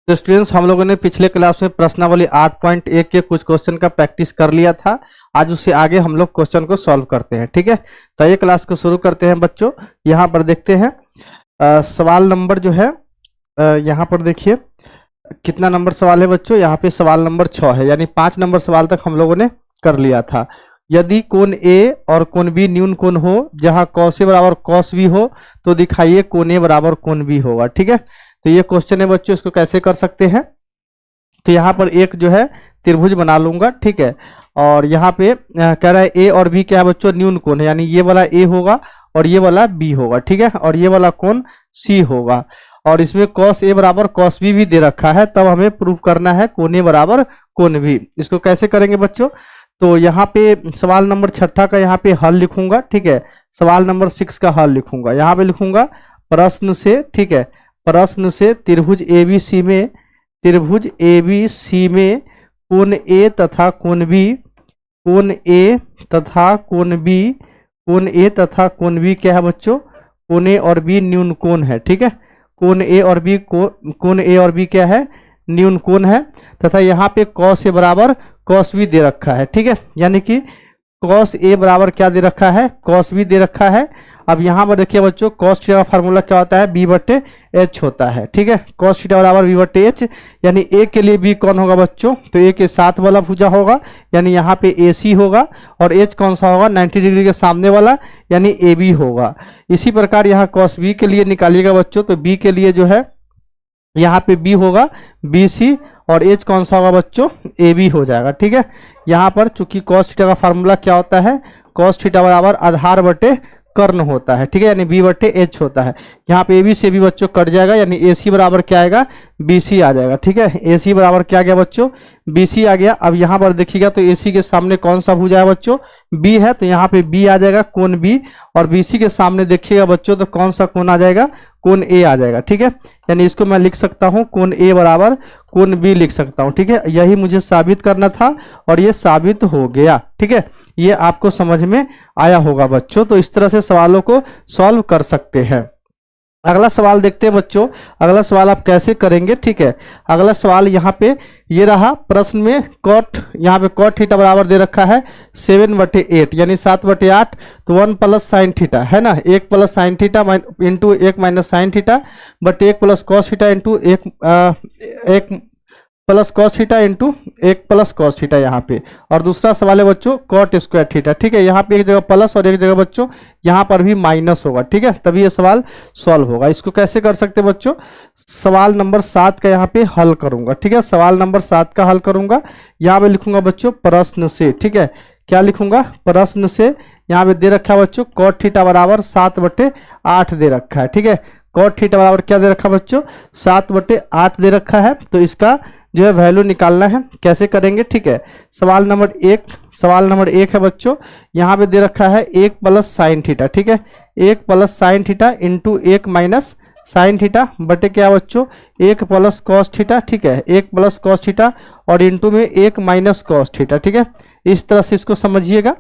तो स्टूडेंट्स, हम लोगों ने पिछले क्लास में प्रश्नावली 8.1 के कुछ क्वेश्चन का प्रैक्टिस कर लिया था। आज उससे आगे हम लोग क्वेश्चन को सॉल्व करते हैं। ठीक है, तो ये क्लास को शुरू करते हैं बच्चों। यहाँ पर देखते हैं सवाल नंबर जो है, यहाँ पर देखिए कितना नंबर सवाल है बच्चों। यहाँ पे सवाल नंबर 6 है, यानी 5 नंबर सवाल तक हम लोगों ने कर लिया था। यदि कोण ए और कोण बी न्यून कोण हो, जहाँ कॉस ए बराबर कॉस बी हो, तो दिखाइए कोण ए बराबर कोण बी होगा। ठीक है, तो ये क्वेश्चन है बच्चों, इसको कैसे कर सकते हैं। तो यहाँ पर एक जो है त्रिभुज बना लूंगा। ठीक है, और यहाँ पे कह रहा है ए और बी क्या है बच्चों, न्यून कोण है, यानी ये वाला ए होगा और ये वाला बी होगा। ठीक है, और ये वाला कोण सी होगा, और इसमें कॉस ए बराबर कॉस बी भी दे रखा है। तब हमें प्रूव करना है कोण ए बराबर कोण बी। इसको कैसे करेंगे बच्चों, तो यहाँ पे सवाल नंबर 6 का यहाँ पे हल लिखूंगा। ठीक है, सवाल नंबर 6 का हल लिखूंगा। यहाँ पे लिखूंगा प्रश्न से, ठीक है, प्रश्न से त्रिभुज ABC में, त्रिभुज ABC में कोण ए तथा कोण बी, कोण ए तथा कोण बी, कोण ए तथा कोण बी क्या है बच्चों, कोण ए और बी न्यून कोण है। ठीक है, कोण ए और बी, कोण ए और बी क्या है, न्यून कोण है। तथा यहाँ पे कॉस ए बराबर कॉस बी दे रखा है। ठीक है, यानी कि कॉस ए बराबर क्या दे रखा है, कॉस बी दे रखा है। अब यहाँ पर देखिए बच्चों, कॉस थीटा का फार्मूला क्या होता है, बी बटे एच होता है। ठीक है, कॉस थीटा बराबर बी बटे एच, यानी ए के लिए बी कौन होगा बच्चों, तो ए के साथ वाला भुजा होगा, यानी यहाँ पे ए सी होगा, और एच कौन सा होगा, 90 डिग्री के सामने वाला, यानी ए बी होगा। इसी प्रकार यहाँ कॉस बी के लिए निकालिएगा बच्चों, तो बी के लिए जो है यहाँ पे बी होगा बी सी, और एच कौन सा होगा बच्चों, ए बी हो जाएगा। ठीक है, यहाँ पर चूंकि कॉस थीटा का फार्मूला क्या होता है, कॉस थीटा बराबर आधार बटे कर्ण होता है। ठीक है, यानी बी बटे एच होता है। यहाँ पे ए बी से भी बच्चों कट जाएगा, यानी ए सी बराबर क्या आएगा, बी सी आ जाएगा। ठीक है, ए सी बराबर क्या आ गया बच्चों, बी सी आ गया। अब यहाँ पर देखिएगा तो ए सी के सामने कौन सा भुजा है बच्चों, बी है, तो यहाँ पे बी आ जाएगा कोण बी, और बी सी के सामने देखिएगा बच्चों तो कौन सा कोण आ जाएगा, कोण ए आ जाएगा। ठीक है, यानी इसको मैं लिख सकता हूँ कोण ए बराबर कोण बी लिख सकता हूँ। ठीक है, यही मुझे साबित करना था और ये साबित हो गया। ठीक है, ये आपको समझ में आया होगा बच्चों। तो इस तरह से सवालों को सॉल्व कर सकते हैं। अगला सवाल देखते हैं बच्चों, अगला सवाल आप कैसे करेंगे। ठीक है, अगला सवाल यहाँ पे ये रहा, प्रश्न में कॉट, यहाँ पे कॉट थीटा बराबर दे रखा है 7/8, यानी 7/8, तो 1 प्लस साइन थीटा है ना, 1 plus sine theta into 1 minus sine theta बटे 1 plus cos theta into 1 plus cos theta into 1 plus cos theta यहाँ पे। और दूसरा सवाल है बच्चों कॉट स्क्वायर थीटा। ठीक है, यहाँ पे एक जगह प्लस और एक जगह बच्चों यहाँ पर भी माइनस होगा। ठीक है, तभी ये सवाल सॉल्व होगा। इसको कैसे कर सकते हैं बच्चों, सवाल नंबर 7 का यहाँ पे हल करूंगा। ठीक है, सवाल नंबर 7 का हल करूंगा। यहाँ पे लिखूंगा बच्चों प्रश्न से। ठीक है, क्या लिखूंगा, प्रश्न से। यहाँ पे दे रखा है बच्चों कॉट थीटा बराबर 7/8 दे रखा है। ठीक है, कॉट थीटा बराबर क्या दे रखा है बच्चों, 7/8 दे रखा है। तो इसका जो है वैल्यू निकालना है, कैसे करेंगे। ठीक है, सवाल नंबर 1 है बच्चों, यहाँ पे दे रखा है 1 प्लस साइन थीटा। ठीक है, 1 plus sine theta into 1 minus sine theta बटे क्या बच्चों, 1 प्लस कॉस थीटा। ठीक है, 1 प्लस कॉस थीटा और इंटू में 1 माइनस कॉस थीटा। ठीक है, इस तरह से इसको समझिएगा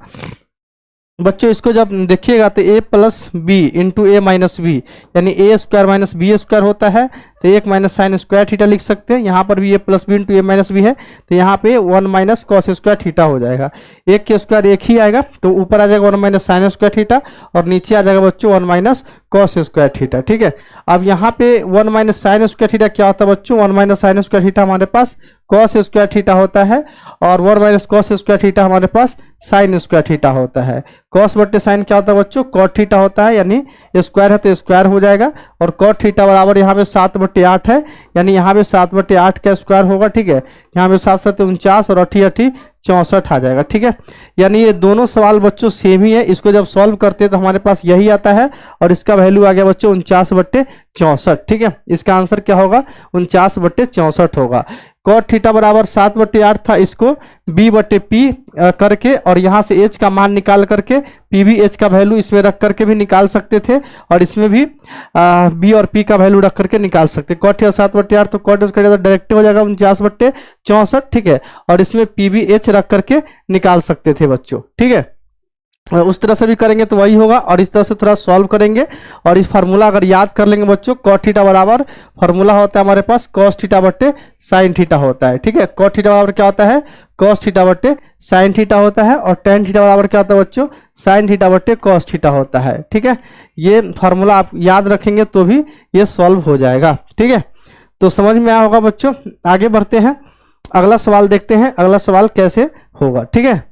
बच्चों। इसको जब देखिएगा तो a plus b into a minus b, यानी a square minus b square होता है, तो 1 माइनस साइन स्क्वायर थीटा लिख सकते हैं। यहाँ पर भी a plus b into a minus b है, तो यहाँ पे 1 माइनस कॉस स्क्वायर थीटा हो जाएगा। एक के स्क्वायर एक ही आएगा, तो ऊपर आ जाएगा 1 माइनस साइन स्क्वायर थीटा, और नीचे आ जाएगा बच्चों 1 माइनस कॉस स्क्वायर थीटा। ठीक है, अब यहाँ पे 1 माइनस साइन स्क्वायर थीटा क्या होता है बच्चों, 1 माइनस साइन स्क्वायर थीटा हमारे पास कॉस स्क्वायर थीटा होता है, और 1 माइनस कॉस स्क्वायर थीटा हमारे पास साइन स्क्वायर थीटा होता है। कॉस बट्टे साइन क्या होता है बच्चों, कॉट थीटा होता है, यानी स्क्वायर है तो स्क्वायर हो जाएगा। और कॉट थीटा बराबर यहाँ पे 7/8 है, यानी यहाँ पे 7/8 का स्क्वायर होगा। ठीक है, यहाँ पे 7 7 49 और 8 8 64 आ जाएगा। ठीक है, यानी ये दोनों सवाल बच्चों सेम ही है। इसको जब सॉल्व करते हैं तो हमारे पास यही आता है, और इसका वैल्यू आ गया बच्चों 49/64। ठीक है, इसका आंसर क्या होगा, 49/64 होगा। कॉट थीटा बराबर 7/8 था, इसको b बटे पी करके और यहाँ से h का मान निकाल करके पी भी h का वैल्यू इसमें रख करके भी निकाल सकते थे, और इसमें भी b और p का वैल्यू रख करके निकाल सकते। कॉट थीटा 7/8, तो कॉट स्क्वायर डायरेक्ट हो जाएगा 49/64। ठीक है, और इसमें पी भी h रख करके निकाल सकते थे बच्चों। ठीक है, उस तरह से भी करेंगे तो वही होगा, और इस तरह से थोड़ा सॉल्व करेंगे। और इस फार्मूला अगर याद कर लेंगे बच्चों, कॉट थीटा बराबर फार्मूला होता है हमारे पास कॉस थीटा बट्टे साइन थीटा होता है। ठीक है, कॉट थीटा बराबर क्या होता है, कॉस थीटा बट्टे साइन थीटा होता है, और टेन थीटा बराबर क्या होता है बच्चों, साइन थीटा बट्टे कॉस थीटा होता है। ठीक है, ये फार्मूला आप याद रखेंगे तो भी ये सॉल्व हो जाएगा। ठीक है, तो समझ में आया होगा बच्चों। आगे बढ़ते हैं, अगला सवाल देखते हैं, अगला सवाल कैसे होगा। ठीक है,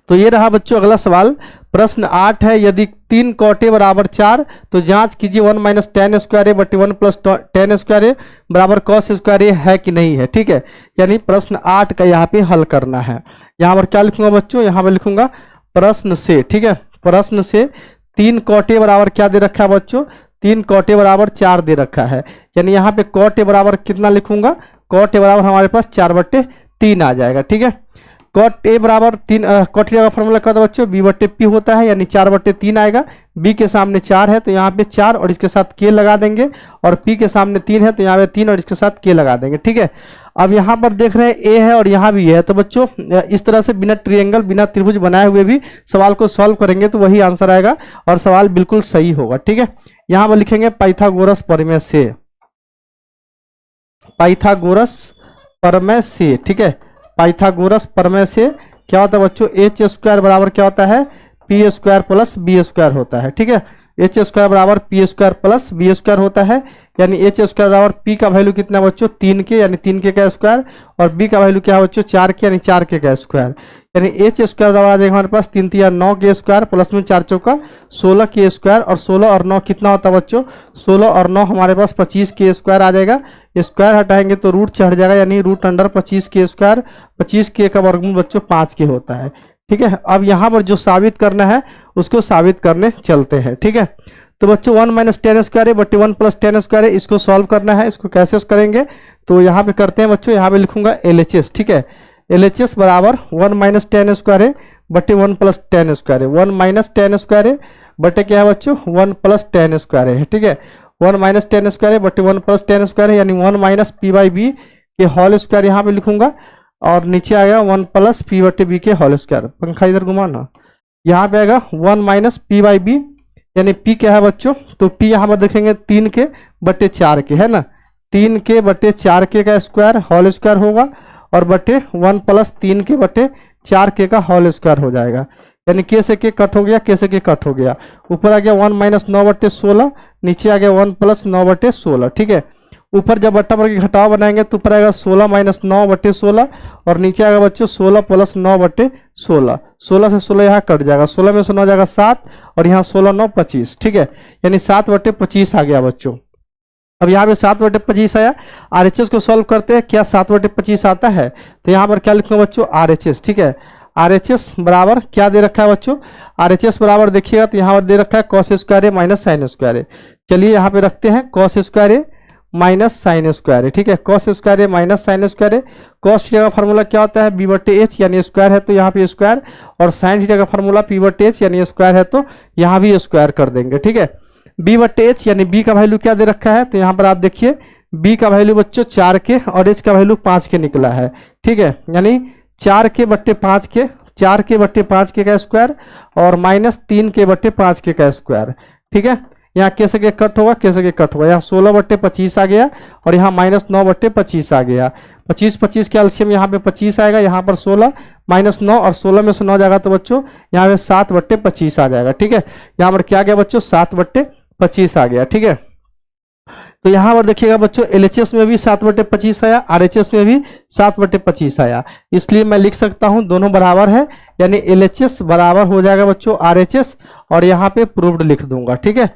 तो ये रहा बच्चों अगला सवाल। प्रश्न 8 है, यदि 3 cot A बराबर 4 तो जांच कीजिए 1 माइनस टेन स्क्वायर ए बटे 1 प्लस टेन स्क्वायर ए बराबर कॉस स्क्वायर ए है कि नहीं है। ठीक है, यानी प्रश्न 8 का यहाँ पे हल करना है। यहाँ पर क्या लिखूंगा बच्चों, यहाँ पर लिखूंगा प्रश्न से। ठीक है, प्रश्न से 3 cot A बराबर क्या दे रखा है बच्चों, 3 cot A बराबर 4 दे रखा है। यानी यहाँ पे cot A बराबर कितना लिखूंगा, cot A बराबर हमारे पास 4/3 आ जाएगा। ठीक है, कॉट ए बराबर 3, कॉट थीटा का फॉर्मूला क्या होता है बच्चों, बी बट्टे पी होता है, यानी 4/3 आएगा। बी के सामने 4 है तो यहाँ पे 4 और इसके साथ के लगा देंगे, और पी के सामने 3 है तो यहाँ पे 3 और इसके साथ के लगा देंगे। ठीक है, अब यहाँ पर देख रहे हैं ए है और यहाँ भी ए है, तो बच्चों इस तरह से बिना ट्रायंगल बिना त्रिभुज बनाए हुए भी सवाल को सॉल्व करेंगे तो वही आंसर आएगा और सवाल बिल्कुल सही होगा। ठीक है, यहाँ पर लिखेंगे पाइथागोरस प्रमेय से, पाइथागोरस प्रमेय से। ठीक है, पाइथागोरस प्रमेय से क्या होता है बच्चों, एच स्क्वायर बराबर क्या होता है, p square plus b square होता है। ठीक है, एच स्क्वायर बराबर p square plus b square होता है, यानी एच स्क्वायर बराबर पी का वैल्यू कितना बच्चों, 3 के, यानी 3 के का स्क्वायर, और बी का वैल्यू क्या है बच्चों, 4 के, यानी 4 के का स्क्वायर। यानी एच स्क्वायर बराबर आ जाएगा हमारे पास 3 3 9 के स्क्वायर प्लस में 4 चौका 16 के स्क्वायर, और 16 और 9 कितना होता है बच्चों, 16 और 9 हमारे पास 25 के स्क्वायर आ जाएगा। स्क्वायर हटाएंगे तो रूट चढ़ जाएगा, यानी रूट अंडर 25 के स्क्वायर, 25 के का वर्गमूल बच्चों 5 के होता है। ठीक है, अब यहाँ पर जो साबित करना है उसको साबित करने चलते हैं। ठीक है, तो बच्चों 1 माइनस टेन स्क्वायर है बटे 1 प्लस टेन स्क्वायर है, इसको सॉल्व करना है। इसको कैसे करेंगे, तो यहाँ पे करते हैं बच्चों, यहाँ पे लिखूंगा LHS। ठीक है, LHS बराबर 1 माइनस टेन स्क्वायर है बटे 1 प्लस टेन स्क्वायर है, 1 माइनस टेन स्क्वायर है बटे क्या है बच्चों, 1 प्लस टेन स्क्वायर है। ठीक है, 1 माइनस टेन स्क्वायर है बटे 1 प्लस टेन स्क्वायर है, यानी 1 माइनस पी बाई बी के होल स्क्वायर यहाँ पे लिखूंगा, और नीचे आ गया 1 प्लस पी बटे बी के होल स्क्वायर। पंखा इधर घुमाना, यहाँ पे आएगा 1 माइनस पी बाई बी, यानी पी क्या है बच्चों, तो पी यहाँ पर देखेंगे 3 के बटे 4 के, है ना, 3 के बटे 4 के का स्क्वायर होल स्क्वायर होगा, और बटे 1 प्लस 3 के बटे 4 के का होल स्क्वायर हो जाएगा। यानी के से के कट हो गया, के से के कट हो गया, ऊपर आ गया 1 माइनस 9/16, नीचे आ गया 1 प्लस 9/16। ठीक है, ऊपर जब बट्टा पर घटाव बनाएंगे तो ऊपर आएगा 16 माइनस 9/16, और नीचे आएगा बच्चों 16 प्लस 9/16। 16 से 16 यहाँ कट जाएगा, 16 में से 9 जाएगा 7, और यहाँ 16 9 25। ठीक है, यानी 7/25 आ गया बच्चों। अब यहाँ पे 7/25 आया, RHS को सॉल्व करते हैं, क्या 7/25 आता है, तो यहाँ पर क्या लिखूंगा बच्चों, RHS। ठीक है, RHS बराबर क्या दे रखा है बच्चों, RHS बराबर देखिएगा तो यहाँ पर दे रखा है कॉस स्क्वायर ए माइनस साइन स्क्वायर ए। चलिए यहाँ पे रखते हैं कॉस स्क्वायर ए माइनस साइन स्क्वायर है। ठीक है, कॉस स्क्वायर ए माइनस साइन स्क्वायर है। कॉस थीटा का फॉर्मूला क्या होता है, बी बटे एच, यानी स्क्वायर है तो यहाँ पे स्क्वायर, और साइन थीटा का फॉर्मूला पी बटे एच, यानी स्क्वायर है तो यहाँ भी स्क्वायर कर देंगे। ठीक है, बी बटे एच यानी बी का वैल्यू क्या दे रखा है, तो यहाँ पर आप देखिए बी का वैल्यू बच्चों 4 के और एच का वैल्यू 5 के निकला है। ठीक है, यानी 4 के बट्टे 5 के, 4 के बट्टे 5 के का स्क्वायर, और माइनस 3 के बट्टे 5 के का स्क्वायर। ठीक है, यहाँ कैसे के कट होगा, कैसे के कट होगा, यहाँ 16/25 आ गया, और यहाँ माइनस 9/25 आ गया। 25 25 के एलसीएम यहाँ पे 25 आएगा, यहाँ पर 16 माइनस 9, और 16 में से 9 जाएगा तो बच्चों यहाँ पे 7/25 आ जाएगा। ठीक है, यहाँ पर क्या गया बच्चों, 7/25 आ गया। ठीक है, तो यहाँ पर देखिएगा बच्चों LHS में भी 7/25 आया, RHS में भी 7/25 आया, इसलिए मैं लिख सकता हूँ दोनों बराबर है, यानी LHS बराबर हो जाएगा बच्चों RHS, और यहाँ पे प्रूव्ड लिख दूंगा। ठीक है,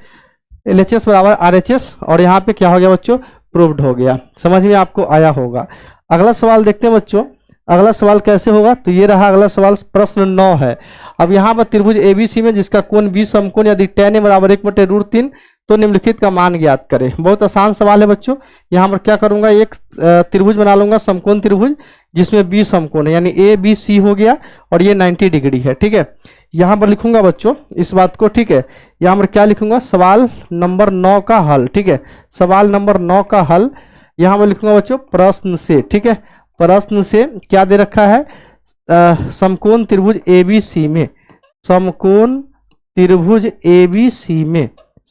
LHS बराबर RHS, और यहाँ पे क्या हो गया बच्चों, प्रूव्ड हो गया। समझ में आपको आया होगा। अगला सवाल देखते हैं बच्चों, अगला सवाल कैसे होगा, तो ये रहा अगला सवाल, प्रश्न 9 है। अब यहाँ पर त्रिभुज ABC में जिसका कोण B समकोण यदि tan A बराबर 1/√3 तो निम्नलिखित का मान ज्ञात करें। बहुत आसान सवाल है बच्चों। यहाँ पर क्या करूंगा, एक त्रिभुज बना लूंगा, समकोण त्रिभुज, जिसमें B समकोण है, यानी ABC हो गया, और ये 90 डिग्री है। ठीक है, यहाँ पर लिखूंगा बच्चों इस बात को। ठीक है, यहाँ पर क्या लिखूंगा, सवाल नंबर 9 का हल। ठीक है, सवाल नंबर 9 का हल यहाँ पर लिखूंगा बच्चों प्रश्न से। ठीक है, प्रश्न से क्या दे रखा है, समकोण त्रिभुज ABC में समकोण त्रिभुज ABC में,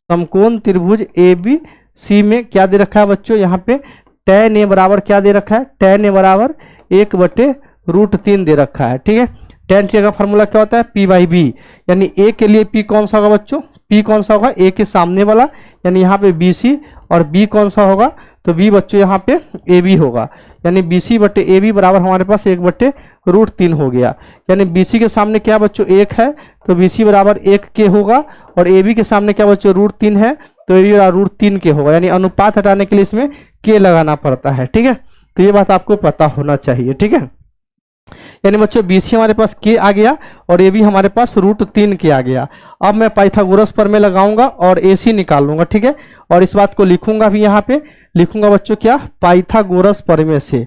समकोण त्रिभुज ABC में क्या दे रखा है बच्चों, यहाँ पे tan A बराबर क्या दे रखा है, tan A बराबर 1/√3 दे रखा है। ठीक है, tan थीटा का फॉर्मूला क्या होता है, P/B, यानी A के लिए P कौन सा होगा बच्चों, P कौन सा होगा, A के सामने वाला, यानी यहाँ पे BC, और B कौन सा होगा, तो B बच्चों यहाँ पे AB होगा, यानी BC/AB बराबर हमारे पास 1/√3 हो गया। यानी BC के सामने क्या बच्चों 1 है, तो BC बराबर 1 के होगा, और AB के सामने क्या बच्चों √3 है, तो AB बराबर √3 के होगा। यानी अनुपात हटाने के लिए इसमें के लगाना पड़ता है। ठीक है, तो ये बात आपको पता होना चाहिए। ठीक है, यानी बच्चों BC हमारे पास के आ गया और AB हमारे पास √3 के आ गया। अब मैं पाइथागोरस प्रमेय लगाऊंगा और AC निकाल लूंगा। ठीक है, और इस बात को लिखूंगा भी, यहाँ पे लिखूंगा बच्चों क्या, पाइथागोरस प्रमेय से,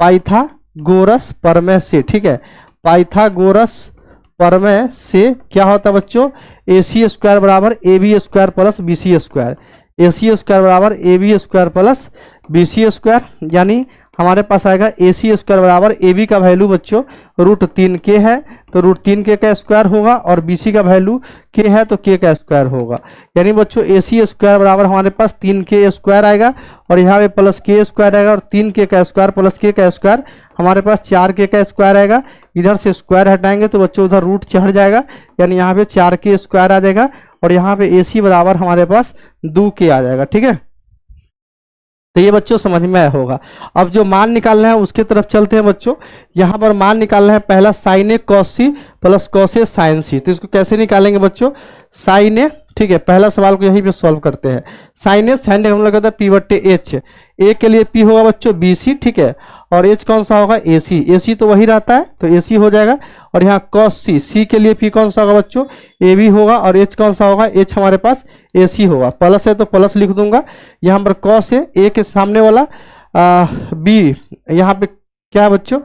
पाइथागोरस प्रमेय से। ठीक है, पाइथागोरस प्रमेय से क्या होता है बच्चों, AC² बराबर AB² प्लस BC², AC² बराबर AB² प्लस BC², यानी हमारे पास आएगा AC² बराबर AB का वैल्यू बच्चों √3 के है, तो √3 के का स्क्वायर होगा, और BC का वैल्यू के है तो के का स्क्वायर होगा। यानी बच्चों AC² बराबर हमारे पास 3k² आएगा, और यहाँ पे प्लस k² आएगा, और 3k का स्क्वायर प्लस के का स्क्वायर हमारे पास 4k का स्क्वायर आएगा। इधर से स्क्वायर हटाएंगे तो बच्चों उधर रूट चढ़ जाएगा, यानी यहाँ पे 4k² आ जाएगा, और यहाँ पे AC बराबर हमारे पास 2k आ जाएगा। ठीक है, तो ये बच्चों समझ में आया होगा। अब जो मान निकालना है उसके तरफ चलते हैं बच्चों। यहाँ पर मान निकालना है पहला sin A cos C plus cos A sin C। तो इसको कैसे निकालेंगे बच्चों, sin A, ठीक है, पहला सवाल को यहीं पे सॉल्व करते हैं। sin A sin A हम लोग कहते हैं P/H, A के लिए P होगा बच्चों BC, ठीक है, और H कौन सा होगा AC, AC तो वही रहता है तो AC हो जाएगा। और यहाँ cos C, C के लिए P कौन सा होगा बच्चों AB होगा, और H कौन सा होगा, H हमारे पास AC होगा, प्लस है तो प्लस लिख दूंगा। यहाँ पर cos है A के सामने वाला B, यहाँ पे क्या है बच्चों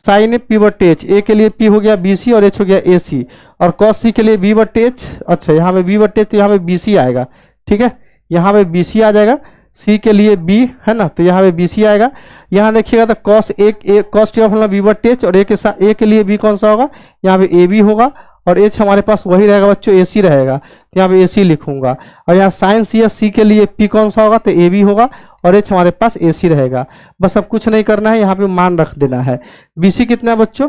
sin A P/H, A के लिए P हो गया BC और H हो गया AC, और cos C के लिए B/H, अच्छा यहाँ पे B/H तो यहाँ पे BC आएगा। ठीक है, यहाँ पे BC आ जाएगा, C के लिए B है ना, तो यहाँ पे BC आएगा। यहाँ देखिएगा तो cos cos का फॉर्मूला B/H, और A के साथ A के लिए B कौन सा होगा, यहाँ पे AB होगा, और H हमारे पास वही रहेगा बच्चों AC रहेगा, तो यहाँ पे AC लिखूंगा। और यहाँ sin C या C के लिए P कौन सा होगा, तो AB होगा, और H हमारे पास AC रहेगा। बस अब कुछ नहीं करना है, यहाँ पे मान रख देना है। BC कितना है बच्चों,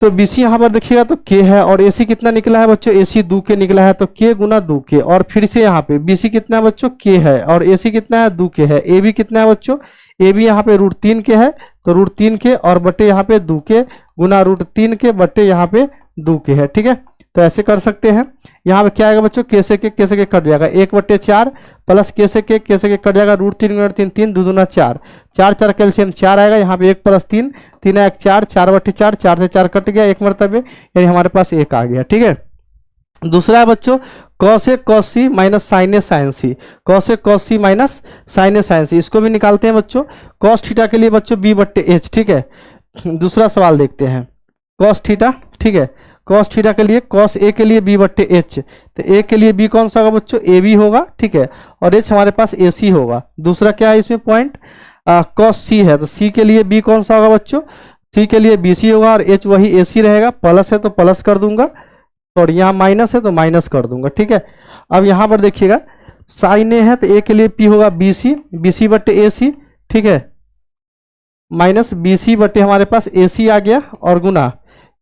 तो BC यहाँ पर देखिएगा तो K है, और AC कितना निकला है बच्चों, AC 2K निकला है, तो K गुना 2K, और फिर से यहाँ पे BC कितना है बच्चों K है, और AC कितना है 2K है। AB कितना है बच्चों, AB यहाँ पे √3 के है, तो √3 और बटे यहाँ पे 2K गुना √3 के बटे यहाँ पे 2K है। ठीक है, तो ऐसे कर सकते हैं। यहाँ पे क्या आएगा बच्चों, K से K कट जाएगा, 1/4 प्लस K से K कट जाएगा, √3 3 3 2 दूना 4, 4 4 कैल्शियम 4 आएगा, यहाँ पे 1 + 3 3 1 4 4/4, 4 से 4 कट गया, 1 मरतबे, यानी हमारे पास 1 आ गया। ठीक है, दूसरा है बच्चों cos A cos C minus sin A sin C, cos A cos C minus sin A sin C, इसको भी निकालते हैं बच्चों। cos थीटा के लिए बच्चों B/H। ठीक है, दूसरा सवाल देखते हैं, cos थीटा, ठीक है, cos थीटा के लिए cos A के लिए B/H, तो A के लिए B कौन सा होगा बच्चों AB होगा, ठीक है, और H हमारे पास AC होगा। दूसरा क्या है इसमें पॉइंट, cos C है, तो C के लिए B कौन सा होगा बच्चों, C के लिए BC होगा, और H वही AC रहेगा, प्लस है तो प्लस कर दूंगा, और यहाँ माइनस है तो माइनस कर दूंगा। ठीक है, अब यहाँ पर देखिएगा sin A है तो A के लिए P होगा BC, BC/AC, ठीक है, माइनस BC बटे हमारे पास AC आ गया, और गुना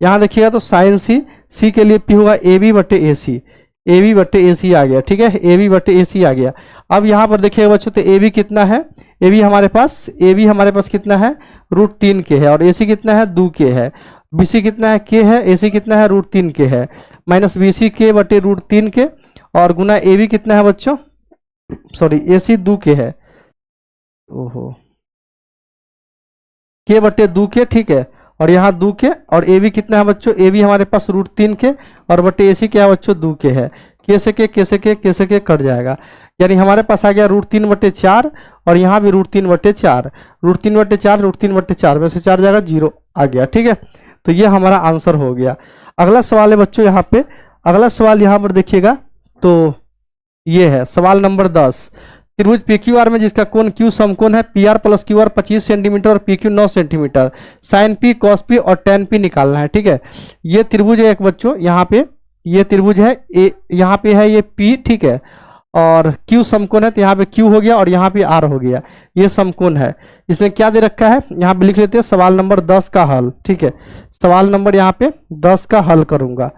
यहाँ देखिएगा तो sin C, C के लिए P होगा AB/AC, AB/AC आ गया। ठीक है, AB/AC आ गया। अब यहाँ पर देखिएगा बच्चों तो AB कितना है, AB हमारे पास कितना है √3 के है, और AC कितना है 2K है, BC कितना है K है, AC कितना है √3 के है, माइनस BC K बटे √3 के, और गुना AB कितना है बच्चों, सॉरी AC 2K है, ओहो K बटे 2K, ठीक है, और यहाँ 2K, और AB कितना है बच्चों, AB हमारे पास √3 के, और बटे AC क्या है बच्चों 2K है, K से K कट जाएगा, यानी हमारे पास आ गया √3/4, और यहाँ भी √3/4, √3/4 में से 4 जाएगा 0 आ गया। ठीक है, तो ये हमारा आंसर हो गया। अगला सवाल है बच्चों यहाँ पे, अगला सवाल यहाँ पर देखिएगा तो ये है सवाल नंबर 10। त्रिभुज पी क्यू आर में जिसका कोण क्यू समकोण है, P R plus Q R 25 centimetre और P Q 9 centimetre, sine P cos P और टेन पी निकालना है। ठीक है, ये त्रिभुज है एक बच्चों, यहाँ पे ये त्रिभुज है, यहाँ पे है ये पी, ठीक है, और क्यू समकोण है तो यहाँ पे क्यू हो गया और यहाँ पे आर हो गया, ये समकोण है। इसमें क्या दे रखा है, यहाँ पे लिख लेते हैं सवाल नंबर 10 का हल। ठीक है, सवाल नंबर यहाँ पे 10 का हल करूंगा,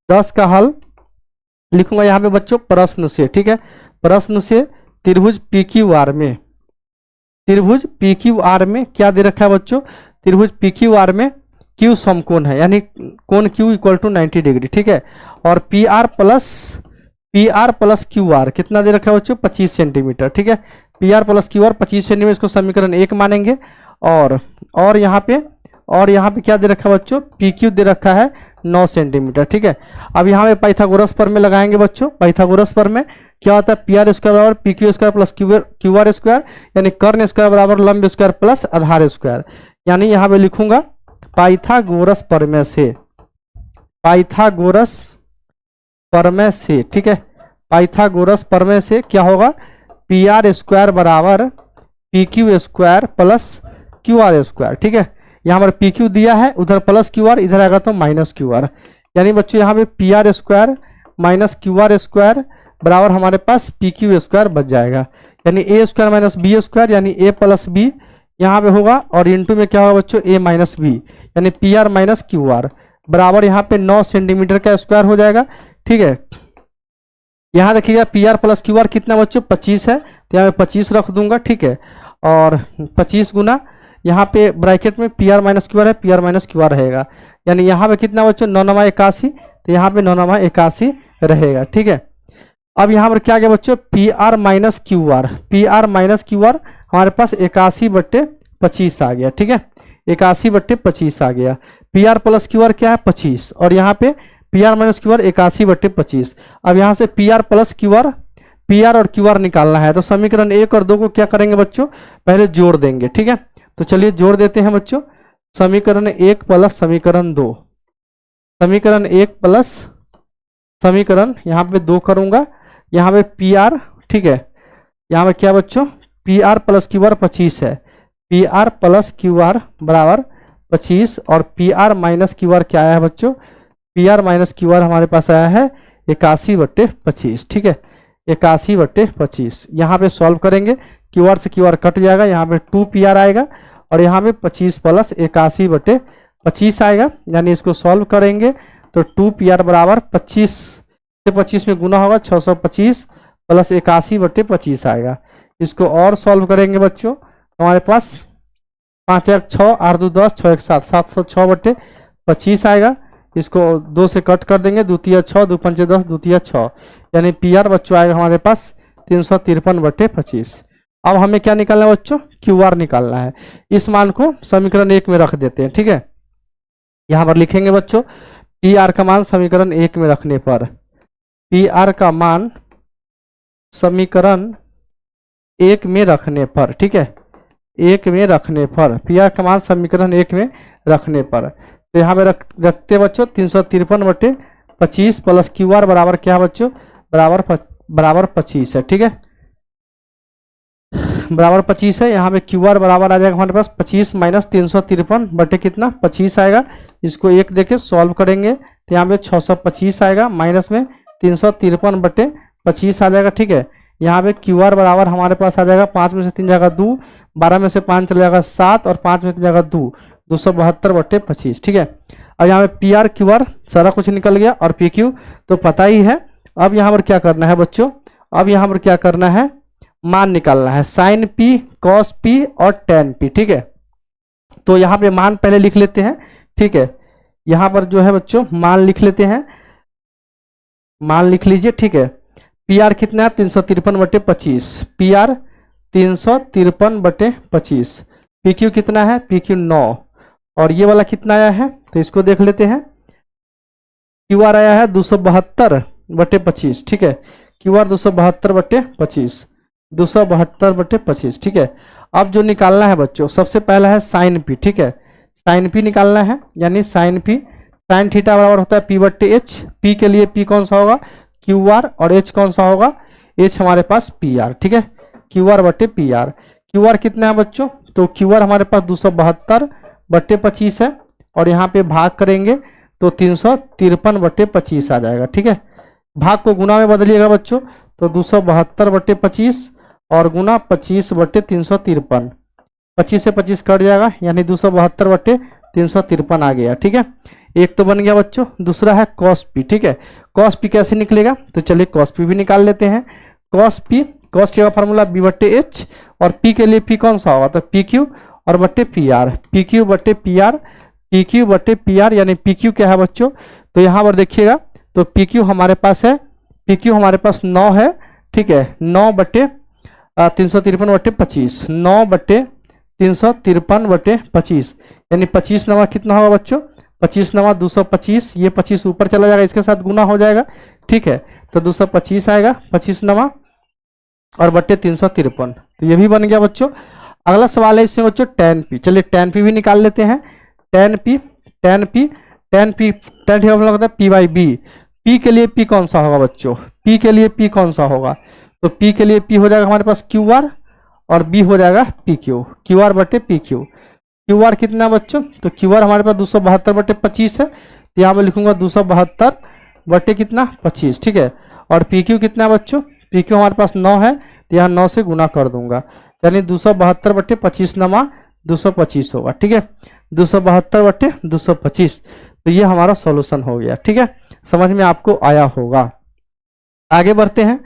10 का हल लिखूंगा यहाँ पे बच्चों प्रश्न से। ठीक है, प्रश्न से त्रिभुज पी क्यू आर में, त्रिभुज पी क्यू आर में क्या दे रखा है बच्चों, त्रिभुज पी क्यू आर में क्यू समकोण है, यानी कोण क्यू इक्वल टू 90 डिग्री। ठीक है, और P R plus Q are कितना दे रखा है बच्चों, 25 सेंटीमीटर। ठीक है, P R plus Q R 25 centimetre, इसको समीकरण 1 मानेंगे। और यहाँ पे क्या दे रखा है बच्चों, पी क्यू दे रखा है 9 सेंटीमीटर। ठीक है, अब यहाँ पे पाइथागोरस प्रमेय लगाएंगे बच्चों। पाइथागोरस प्रमेय क्या होता है, पी आर स्क्वायर बराबर P Q square plus Q are square, यानी कर्ण स्क्वायर बराबर लंब स्क्वायर प्लस आधार स्क्वायर। यानी यहाँ पे लिखूंगा पाइथागोरस प्रमेय से, पाइथागोरस प्रमेय से। ठीक है, पाइथागोरस प्रमेय से क्या होगा, पी आर स्क्वायर बराबर P Q square plus Q are square. ठीक है, यहाँ पर पी क्यू दिया है, उधर प्लस क्यू आर, इधर आएगा तो माइनस क्यू आर, यानी बच्चों यहाँ पे P R square minus Q are square बराबर हमारे पास पी क्यू स्क्वायर बच जाएगा, यानी a square minus b square, यानी ए प्लस बी यहाँ पे होगा, और इंटू में क्या होगा बच्चों, ए माइनस बी, यानी P R minus Q are बराबर यहाँ पे 9 सेंटीमीटर का स्क्वायर हो जाएगा। ठीक है, यहाँ देखिएगा P R plus Q are कितना बच्चों 25 है, तो यहाँ पे 25 रख दूंगा। ठीक है, और 25 गुना यहाँ पे ब्रैकेट में P R minus Q R है, P R minus Q R रहेगा, यानी यहाँ पे कितना बच्चों 9 9 81, तो यहाँ पे 9 9 81 रहेगा। ठीक है, अब यहाँ पर क्या गया बच्चों, P R minus Q are, P R minus Q are हमारे पास 81/25 आ गया। ठीक है, 81/25 आ गया। P R plus Q are क्या है 25, और यहाँ पे P R minus Q are 81/25। अब यहाँ से P R plus Q are, P R और क्यू आर निकालना है, तो समीकरण 1 और 2 को क्या करेंगे बच्चों, पहले जोड़ देंगे। ठीक है, तो चलिए जोड़ देते हैं बच्चों, समीकरण 1 प्लस समीकरण 2, समीकरण 1 प्लस समीकरण यहाँ पे 2 करूंगा, यहाँ पे पी आर, ठीक है, यहाँ पे क्या बच्चों, P R plus Q R 25 है, P R plus Q are बराबर 25, और P R minus Q are क्या आया है बच्चों, P R minus Q are हमारे पास आया है 81/25। ठीक है, 81/25, यहाँ पे सॉल्व करेंगे, क्यू आर से क्यू आर कट जाएगा, यहाँ पे 2 पी आर आएगा, और यहाँ पे 25 प्लस 81/25 आएगा, यानी इसको सॉल्व करेंगे तो 2 पी आर बराबर 25 से 25 में गुना होगा, 625 प्लस 81/25 आएगा। इसको और सॉल्व करेंगे बच्चों, हमारे पास 5 1 6 8 2 10 6 1 7 706/25 आएगा। इसको 2 से कट कर देंगे, द्वितीय 6 2 5 10 द्वितीय 6, यानी पी आर बच्चों आएगा हमारे पास 353/25। अब हमें क्या निकालना है बच्चों, क्यू आर निकालना है। इस मान को समीकरण 1 में रख देते हैं। ठीक है, यहाँ पर लिखेंगे बच्चों, पी आर का मान समीकरण 1 में रखने पर, पी आर का मान समीकरण 1 में रखने पर, ठीक है, 1 में रखने पर, पी आर का मान समीकरण 1 में रखने पर, तो यहाँ पे रखते बच्चों 353/25 प्लस क्यू आर बराबर क्या है बच्चों, बराबर 25 है। ठीक है, बराबर 25 है। यहाँ पे क्यू आर बराबर आ जाएगा हमारे पास 25 माइनस 353 कितना 25 आएगा। इसको 1 देके सॉल्व करेंगे तो यहाँ पे 625 आएगा, माइनस में 353/25 आ जाएगा। ठीक है, यहाँ पे क्यू आर बराबर हमारे पास आ जाएगा 5 में से 3 जाएगा 2, 12 में से 5 चला जाएगा 7, और 5 में 3 जाएगा 2, 272/25। ठीक है, अब यहाँ पे पी आर क्यू आर सारा कुछ निकल गया, और पी क्यू तो पता ही है। अब यहाँ पर क्या करना है बच्चों, अब यहाँ पर क्या करना है, मान निकालना है, साइन पी कॉस पी और टेन पी। ठीक है, तो यहाँ पे मान पहले लिख लेते हैं। ठीक है, यहाँ पर जो है बच्चों मान लिख लेते हैं, मान लिख लीजिए। ठीक है, पी आर कितना है 353/25, पी आर 353/25, पी क्यू कितना है, पी क्यू 9, और ये वाला कितना आया है तो इसको देख लेते हैं। क्यू आर आया है 272/25। ठीक है, क्यू आर 272/25, 272/25। ठीक है, अब जो निकालना है बच्चों सबसे पहला है साइन पी। ठीक है, साइन पी निकालना है, यानी साइन पी, साइन थीटा बराबर होता है P/H। पी के लिए पी कौन सा होगा, क्यू आर, और एच कौन सा होगा, एच हमारे पास पी आर। ठीक है, क्यू आर बटे पी आर। क्यू आर कितना है बच्चों, तो क्यू आर हमारे पास 272 बटे 25 है, और यहाँ पे भाग करेंगे तो 353 बटे 25 आ जाएगा। ठीक है, भाग को गुना में बदलिएगा बच्चों, तो 272 बटे 25 और गुना 25 बटे 353, 25 से 25 कट जाएगा, यानी 272 बटे 353 आ गया। ठीक है, एक तो बन गया बच्चों। दूसरा है कॉस पी। ठीक है, कॉस पी कैसे निकलेगा, तो चलिए कॉस पी भी निकाल लेते हैं। कॉस पी, कॉस टी का फॉर्मूला बी बटे एच, और पी के लिए पी कौन सा होगा, तो पी क्यू और बटे पी आर, पी क्यू बटे पी आर, पी क्यू बटे पी आर, यानी पी क्यू क्या है बच्चों, तो यहाँ पर देखिएगा, तो पी क्यू हमारे पास है, पी क्यू हमारे पास 9 है। ठीक है, 9 बटे 353 बटे 25, 9 बटे 353 बटे 25, यानी 25 नवा कितना होगा बच्चों, 25 नवा 225, ये 25 ऊपर चला जाएगा, इसके साथ गुना हो जाएगा। ठीक है, तो 225 आएगा 25 नवा और बट्टे 353, तो ये भी बन गया बच्चों। अगला सवाल है इसमें बच्चों tan पी। चलिए tan पी भी निकाल लेते हैं। tan पी tan का मतलब होता है पी बाई बी। पी के लिए पी कौन सा होगा बच्चों, पी के लिए पी कौन सा होगा, तो पी के लिए पी हो जाएगा हमारे पास क्यू आर, और बी हो जाएगा पी क्यू, क्यू आर बटे पी क्यू। क्यू आर कितना है बच्चों, तो क्यू आर हमारे पास 272 बटे 25 है, तो यहाँ मैं लिखूंगा 272 बटे कितना 25। ठीक है, और पी क्यू कितना है बच्चों, पी क्यू हमारे पास 9 है, तो यहाँ 9 से गुना कर दूंगा, यानी 272 बटे 25 नमा 225 होगा। ठीक है, 272 बटे 225, तो ये हमारा सॉल्यूशन हो गया। ठीक है, समझ में आपको आया होगा। आगे बढ़ते हैं।